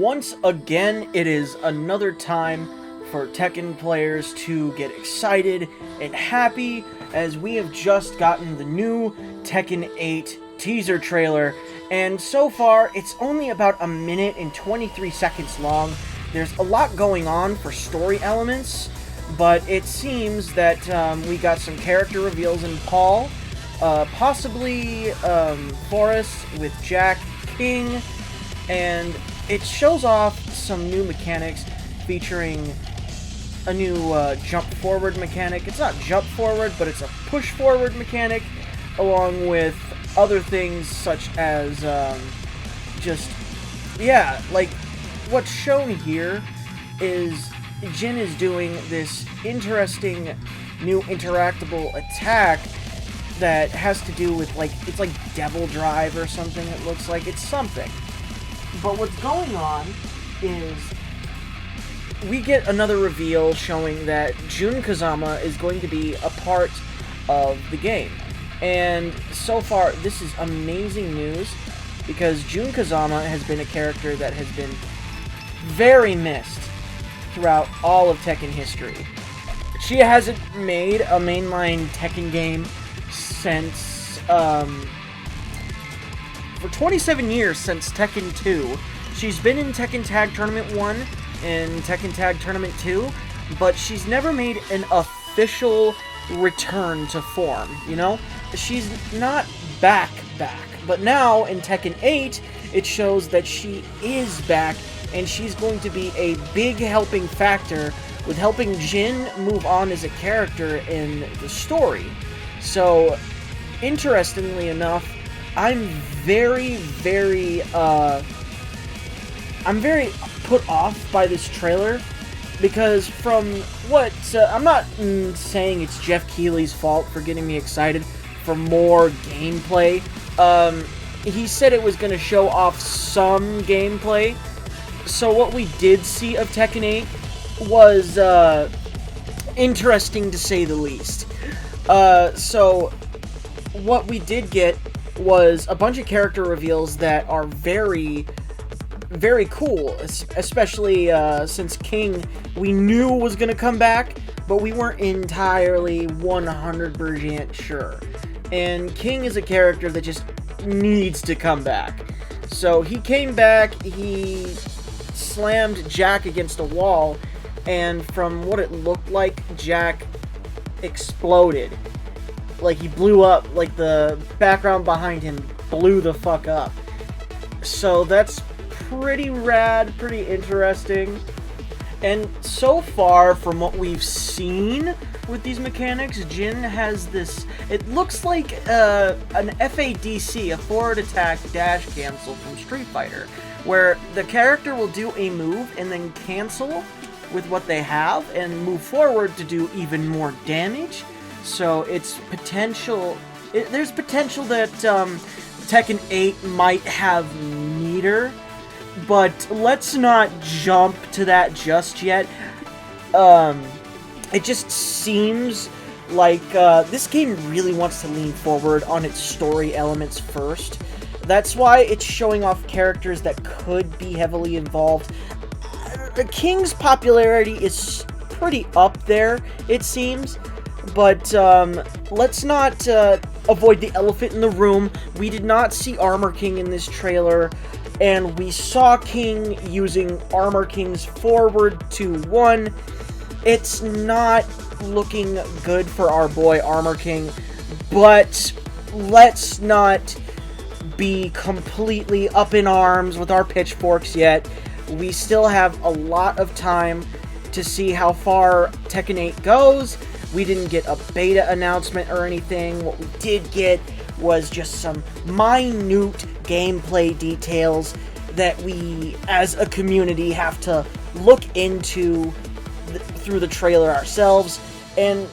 Once again, it is another time for Tekken players to get excited and happy as we have just gotten the new Tekken 8 teaser trailer, and so far it's only about a minute and 23 seconds long. There's a lot going on for story elements, but it seems that we got some character reveals in Paul, possibly Forrest with Jack, King, and it shows off some new mechanics featuring a new jump forward mechanic. It's not jump forward, but it's a push forward mechanic, along with other things such as like what's shown here is Jin is doing this interesting new interactable attack that has to do with it's like Devil Drive or something. It looks like it's something. But what's going on is we get another reveal showing that Jun Kazama is going to be a part of the game. And so far, this is amazing news because Jun Kazama has been a character that has been very missed throughout all of Tekken history. She hasn't made a mainline Tekken game since, for 27 years since Tekken 2. She's been in Tekken Tag Tournament 1 and Tekken Tag Tournament 2, but she's never made an official return to form, you know? She's not back. But now, in Tekken 8, it shows that she is back, and she's going to be a big helping factor with helping Jin move on as a character in the story. So, interestingly enough, I'm very put off by this trailer, because from what I'm not saying it's Jeff Keighley's fault for getting me excited for more gameplay. He said it was going to show off some gameplay, so what we did see of Tekken 8 was interesting to say the least. So what we did get was a bunch of character reveals that are very cool, especially since King we knew was going to come back, but we weren't entirely 100% sure. And King is a character that just needs to come back. So he came back, he slammed Jack against a wall, and from what it looked like, Jack exploded. Like, he blew up, like the background behind him blew the fuck up. So that's pretty rad, pretty interesting. And so far, from what we've seen with these mechanics, Jin has this, it looks like an FADC, a forward attack dash cancel from Street Fighter, where the character will do a move and then cancel with what they have and move forward to do even more damage. So it's potential, there's potential that Tekken 8 might have meter, but let's not jump to that just yet. It just seems like this game really wants to lean forward on its story elements first. That's why it's showing off characters that could be heavily involved. King's popularity is pretty up there, it seems, but let's not avoid the elephant in the room. We did not see Armor King in this trailer, and we saw King using Armor King's forward 2-1. It's not looking good for our boy Armor King, but let's not be completely up in arms with our pitchforks yet. We still have a lot of time to see how far Tekken 8 goes. We didn't get a beta announcement or anything. What we did get was just some minute gameplay details that we, as a community, have to look into through the trailer ourselves. And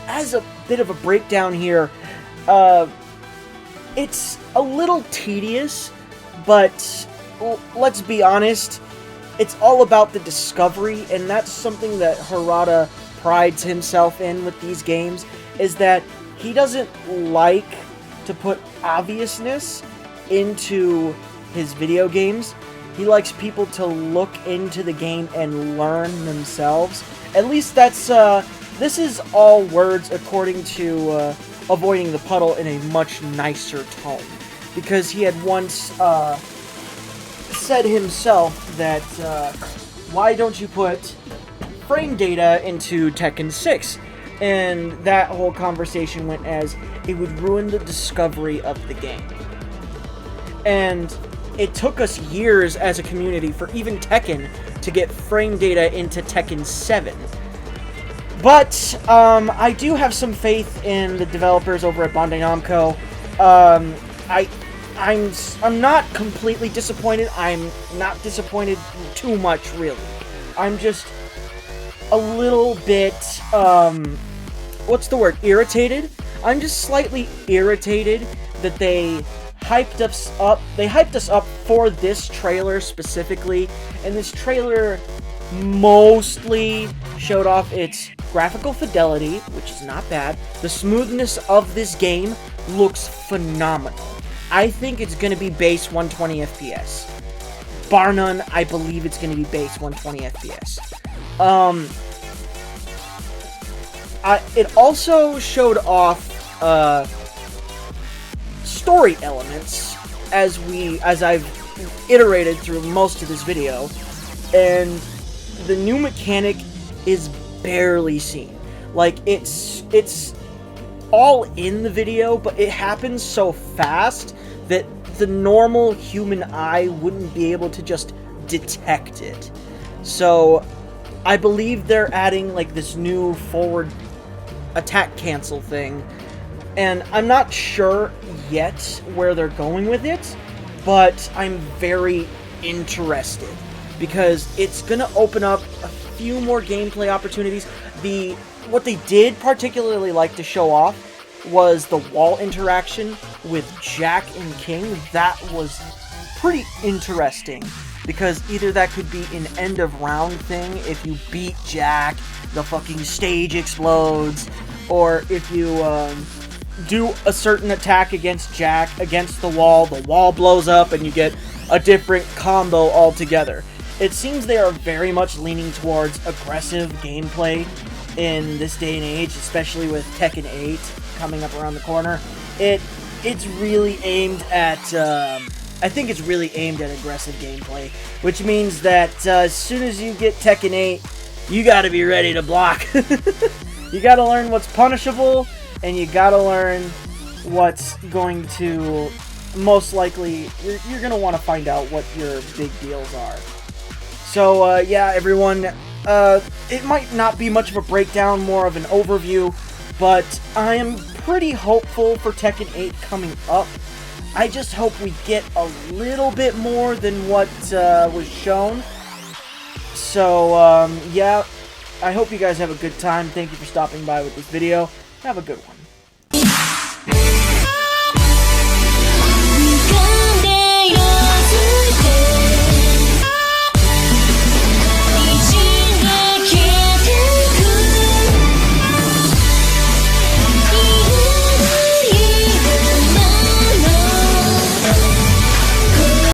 as a bit of a breakdown here, it's a little tedious, but let's be honest, it's all about the discovery, and that's something that Harada prides himself in with these games, is that he doesn't like to put obviousness into his video games. He likes people to look into the game and learn themselves. At least that's, this is all words according to, avoiding the puddle in a much nicer tone. Because he had once, said himself that, why don't you put frame data into Tekken 6? And that whole conversation went as, it would ruin the discovery of the game. And it took us years as a community for even Tekken to get frame data into Tekken 7. But, I do have some faith in the developers over at Bandai Namco. I'm not completely disappointed. I'm not disappointed too much, really. I'm just a little bit, what's the word? Irritated? I'm just slightly irritated that they hyped us up. They hyped us up for this trailer specifically, and this trailer mostly showed off its graphical fidelity, which is not bad. The smoothness of this game looks phenomenal. I think it's going to be base 120 FPS. Bar none, I believe it's going to be base 120 FPS. It also showed off story elements as I've iterated through most of this video, and the new mechanic is barely seen. Like, it's all in the video, but it happens so fast that the normal human eye wouldn't be able to just detect it. So I believe they're adding like this new forward attack cancel thing, and I'm not sure yet where they're going with it, but I'm very interested because it's gonna open up a few more gameplay opportunities. What they did particularly like to show off was the wall interaction with Jack and King. That was pretty interesting, because either that could be an end of round thing, if you beat Jack, the fucking stage explodes, or if you do a certain attack against Jack, against the wall blows up and you get a different combo altogether. It seems they are very much leaning towards aggressive gameplay in this day and age, especially with Tekken 8 coming up around the corner. It's really aimed at, I think it's really aimed at aggressive gameplay, which means that as soon as you get Tekken 8, you gotta be ready to block. You gotta learn what's punishable, and you gotta learn what's going to, most likely, you're gonna want to find out what your big deals are. So, yeah, everyone, it might not be much of a breakdown, more of an overview, but I am pretty hopeful for Tekken 8 coming up. I just hope we get a little bit more than what was shown. So, yeah, I hope you guys have a good time. Thank you for stopping by with this video. Have a good one.